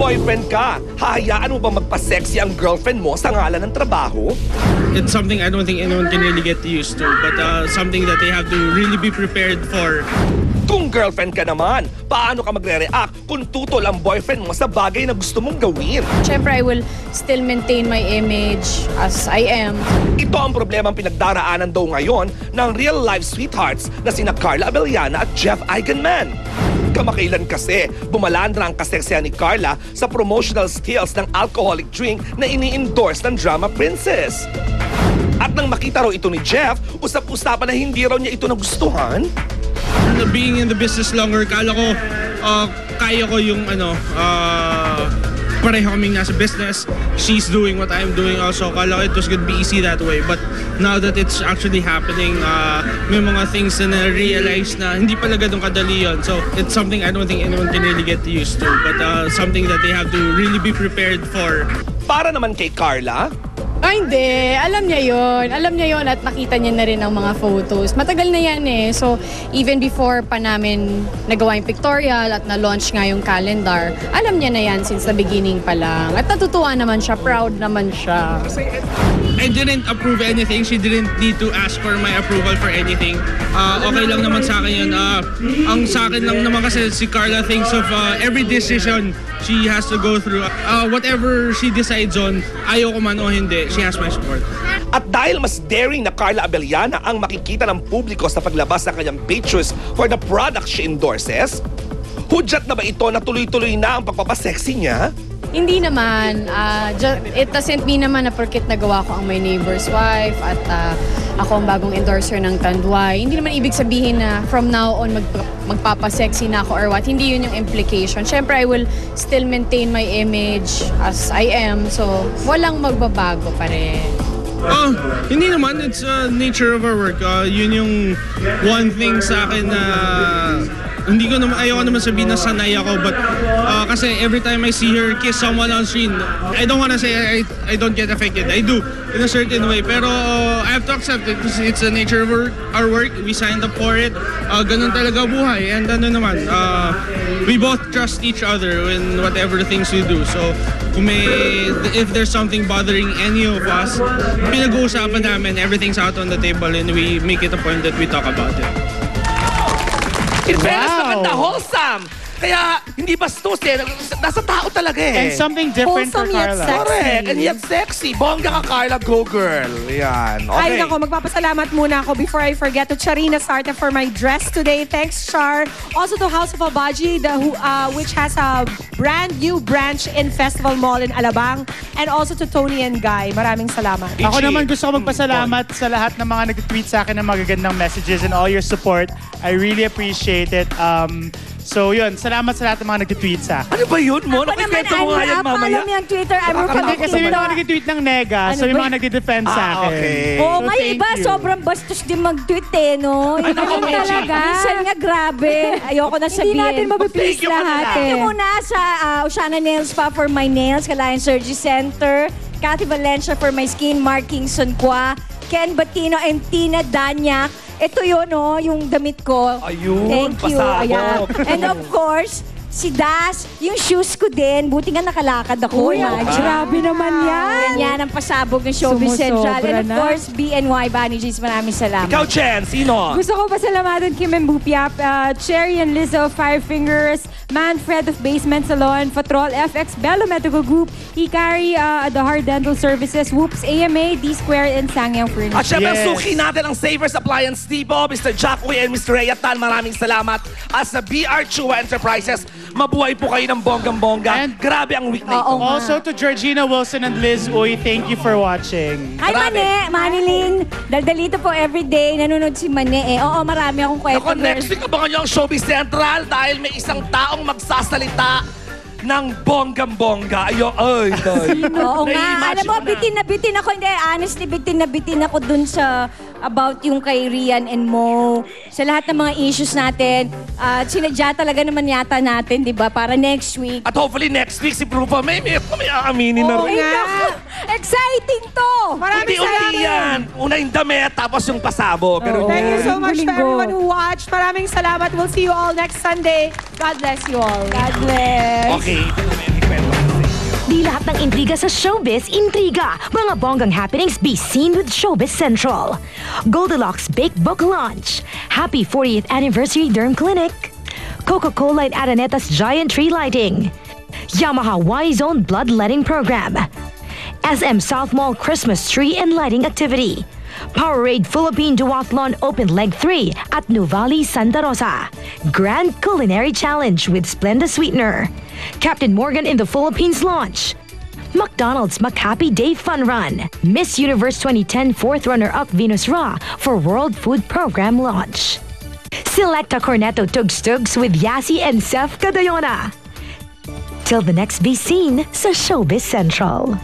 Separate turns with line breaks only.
boyfriend ka. Hahayaan mo ba magpa-sexy ang girlfriend mo sa ngalan ng trabaho?
It's something I don't think anyone can really get used to, but something that they have to really be prepared for.
Kung girlfriend ka naman, paano ka magre-react kung tutol ang boyfriend mo sa bagay na gusto mong gawin?
Siyempre, I will still maintain my image as I am.
Ito ang problemang pinagdaraanan daw ngayon ng real-life sweethearts na sina Carla Abellana at Jeff Eigenman. Kamakailan kasi, bumalandra ang kaseksihan ni Carla sa promotional stills ng alcoholic drink na ini-endorse ng drama princess. At nang makita raw ito ni Jeff, usap-usapan na hindi raw niya ito nagustuhan.
Being in the business longer, kala ko kaya ko yung pareho kaming nasa business. She's doing what I'm doing also. Kala ko it was gonna be easy that way. But now that it's actually happening, may mga things na na-realize na hindi pala ganun kadali yun. So it's something I don't think anyone can really get used to. But something that they have to really be prepared for.
Para naman kay Carla,
Ay, hindi. Alam niya yon. Alam niya yon at nakita niya na rin ang mga photos. Matagal na yan eh. So, even before pa namin nagawa yung pictorial at na-launch nga yung calendar, alam niya na yan since the beginning pa lang. At natutuwa naman siya, proud naman siya.
I didn't approve anything. She didn't need to ask for my approval for anything. Okay lang naman sa akin yun. Ang sa akin lang naman kasi si Carla thinks of every decision she has to go through. Whatever she decides on, ayaw ko man o hindi, she has my support.
at dahil mas daring na Carla Abellana ang makikita ng publiko sa paglabas ng kanyang pictures for the product she endorses, hudyat na ba ito na tuloy-tuloy na ang pagpapasexy niya?
Hindi naman. It doesn't mean naman na porket nagawa ko ang My Neighbor's Wife at ako ang bagong endorser ng Tanduay. Hindi naman ibig sabihin na from now on magpapasexy na ako or what. Hindi yun yung implication. Siyempre, I will still maintain my image as I am. So, walang magbabago pa rin.
Hindi naman. It's nature of our work. Yun yung one thing sa akin na hindi ko naman, ayoko naman sabihin na sanay ako, but kasi every time I see her kiss someone on screen, I don't wanna say I don't get affected. I do, in a certain way. Pero I have to accept it because it's the nature of our work. We signed up for it. Ganun talaga buhay. And ano naman, we both trust each other in whatever things we do. So, if there's something bothering any of us, pinag-uusapan namin, everything's out on the table and we make it a point that we talk about it.
In fairness, maganda, wholesome. Kaya hindi bastos eh. Nasa tao talaga eh.
And something different for
Wholesome yet
Carla.
sexy.
Correct. And yet sexy. Bongga ka, Carla. Go, girl. Yan. Okay.
Ay, nako, magpapasalamat muna ako before I forget to Charina Sarta for my dress today. Thanks, Char. Also to House of Abaji, which has a brand new branch in Festival Mall in Alabang. And also to Tony and Guy. Maraming salamat.
Ako naman gusto ko magpasalamat sa lahat ng mga nag-tweet sa akin ng magagandang messages and all your support. I really appreciate it. So yun, salamat sa lahat ng mga nag-tweet sa akin.
Ano ba yun mo? Nakikwento mo nga yan mamaya.
Follow me on Twitter. I'm
Hindi kasi may mga nag-tweet ng nega, so yung mga nag-defend sa akin.
Okay.
Oo,
So,
nga
thank
iba,
you.
sobrang bastos din mag-tweet eh, no? Yun talaga. Minsan nga, grabe. Ayoko na sabihin.
Hindi natin mapiplease
Thank you ka
lahat
na.
Thank
eh.
you muna sa Oceana Nails Spa for my nails, Kalayan Surgery Center, Cathy Valencia for my skin, Mark Kingston Kwa, Ken Batino and Tina Danyak. Ito yun, no, yung damit ko.
Ayun,
Thank you.
pasabog.
Ayan. And of course, si Das, yung shoes ko din. Buti nga nakalakad ako.
Uy,
Imagine.
grabe naman yan.
Yan ang pasabog ng Showbiz
Sumusobra
Central. And of
na.
course, BNY Bunny G's. Maraming salamat.
Ikaw, Chen. Sino?
Gusto ko pasalamatan Kim and Bupiap, Cherry and Lizzo, Five Fingers, Manfred of Basement Salon, Fatrol FX, Bello Medical Group, Hikari, The Heart Dental Services, Whoops, AMA, D-Square, and Sangyang Furniture.
At syempre,
Yes.
suki natin ang Savers Appliance Depot, Mr. Jack Uy and Mr. Rhea Tan. Maraming salamat. At sa BR Chua Enterprises, mabuhay po kayo ng bonggang-bongga.
And-
Grabe ang week na ito.
Oo.
Also to Georgina Wilson and Liz Uy, thank you for watching.
Hi,
Marami.
Mane! Maniling! Daldalito po everyday. Nanonood si Mane eh. Oo, marami akong kwento.
Ako, next week abangan nyo ang Showbiz Central dahil may isang taong magsasalita ng bonggang-bongga. Ay,
Oo nga.
Nai-imagine
Alam mo,
ko na.
bitin na bitin ako. Hindi, honestly, bitin na bitin ako dun sa about yung kay Rian and Mo. Sa lahat ng mga issues natin. Sinadya talaga naman yata natin, di ba? Para next week.
At hopefully next week si Prupa may aaminin na
Oo
rin.
nga. Exciting to!
Unti-unti yan. Una yung damit, tapos yung pasabo. Pero
Thank you so much to
Linggo.
everyone who watched. Maraming salamat. We'll see you all next Sunday. God bless you all. God bless.
okay. kwento ko sa inyo.
Di lahat ng intriga sa showbiz, intriga. Mga bonggang happenings be seen with Showbiz Central. Goldilocks Baked Book Launch. Happy 40th Anniversary Derm Clinic. Coca-Cola at Araneta's Giant Tree Lighting. Yamaha Y-Zone Bloodletting Program. SM South Mall Christmas Tree and Lighting Activity. Powerade Philippine Duathlon Open Leg 3 at Nuvali Santa Rosa. Grand Culinary Challenge with Splenda Sweetener. Captain Morgan in the Philippines launch. McDonald's McHappy Day Fun Run. Miss Universe 2010 fourth runner-up Venus Ra for World Food Program launch. Selecta Cornetto Tugs Tugs with Yasi and Seth Cadayona. Till the next be seen sa Showbiz Central.